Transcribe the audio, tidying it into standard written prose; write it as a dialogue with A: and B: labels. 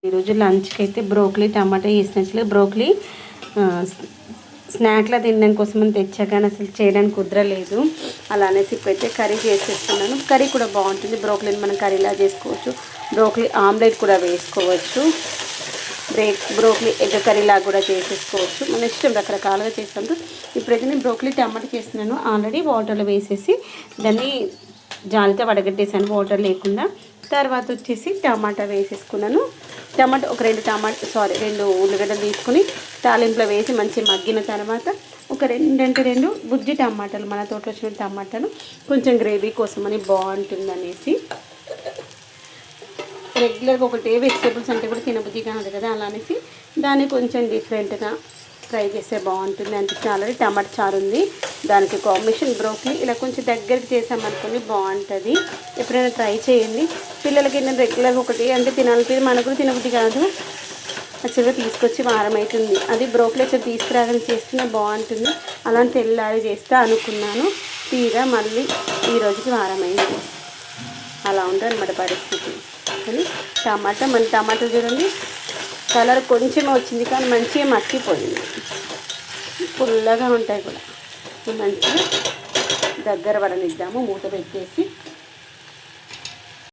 A: ఈరోజు లంచ్కి అయితే బ్రోకలీ టమాటా చేసినట్లు బ్రోకలీ స్నాక్లా తినడం కోసం తెచ్చా కానీ అసలు చేయడానికి కుదరలేదు. అలా అనేసి ఇప్పుడైతే కర్రీ చేసేస్తున్నాను. కర్రీ కూడా బాగుంటుంది. బ్రోకలీని మనం కర్రీలా చేసుకోవచ్చు, బ్రోకలీ ఆమ్లెట్ కూడా వేసుకోవచ్చు, బ్రోకలీ ఎగ్ కర్రీలా కూడా చేసేసుకోవచ్చు. మన ఇష్టం, రకరకాలుగా చేస్తాము. ఇప్పుడైతే నేను బ్రోకలీ టమాటా చేస్తున్నాను. ఆల్రెడీ వాటర్లో వేసేసి దాన్ని జాలితో వడగట్టేసాను వాటర్ లేకుండా. తర్వాత వచ్చేసి టమాటా వేసేసుకున్నాను. టమాటా ఒక రెండు ఉల్లిగడ్డలు తీసుకుని తాలింపులో వేసి మంచిగా మగ్గిన తర్వాత ఒక రెండు బుజ్జి టమాటాలు, మన తోటలో వచ్చిన టమాటాలు, కొంచెం గ్రేవీ కోసం అని బాగుంటుంది అనేసి. రెగ్యులర్గా ఒకటే వెజిటేబుల్స్ అంటే కూడా తినబుద్ధి కాదు కదా, అలా అనేసి దాన్ని కొంచెం డిఫరెంట్గా ఫ్రై చేస్తే బాగుంటుంది అనిపించి ఆల్రెడీ టమాటా చారు ఉంది. దానికి కాంబినేషన్ బ్రోకలీ ఇలా కొంచెం దగ్గరికి చేసామనుకోండి బాగుంటుంది. ఎప్పుడైనా ట్రై చేయండి. పిల్లలకి నేను రెగ్యులర్గా ఒకటి అంటే తినాలి, మనకు కూడా తినబుద్ధి కాదు. యాక్చువల్గా తీసుకొచ్చి వారం అవుతుంది. అది బ్రోకలీ వచ్చి తీసుకురాగానే చేస్తున్నా బాగుంటుంది. అలా తెల్లారి చేస్తా అనుకున్నాను. తీరా మళ్ళీ ఈ రోజుకి వారం అయింది. అలా ఉంటుంది అన్నమాట పరిస్థితి. కానీ టమాటా చూడండి, కలర్ కొంచెమే వచ్చింది కానీ మంచిగా మక్కిపోయింది. పుల్లగా ఉంటాయి కూడా. మంచిగా దగ్గర పడనిద్దాము, మూత పెట్టేసి.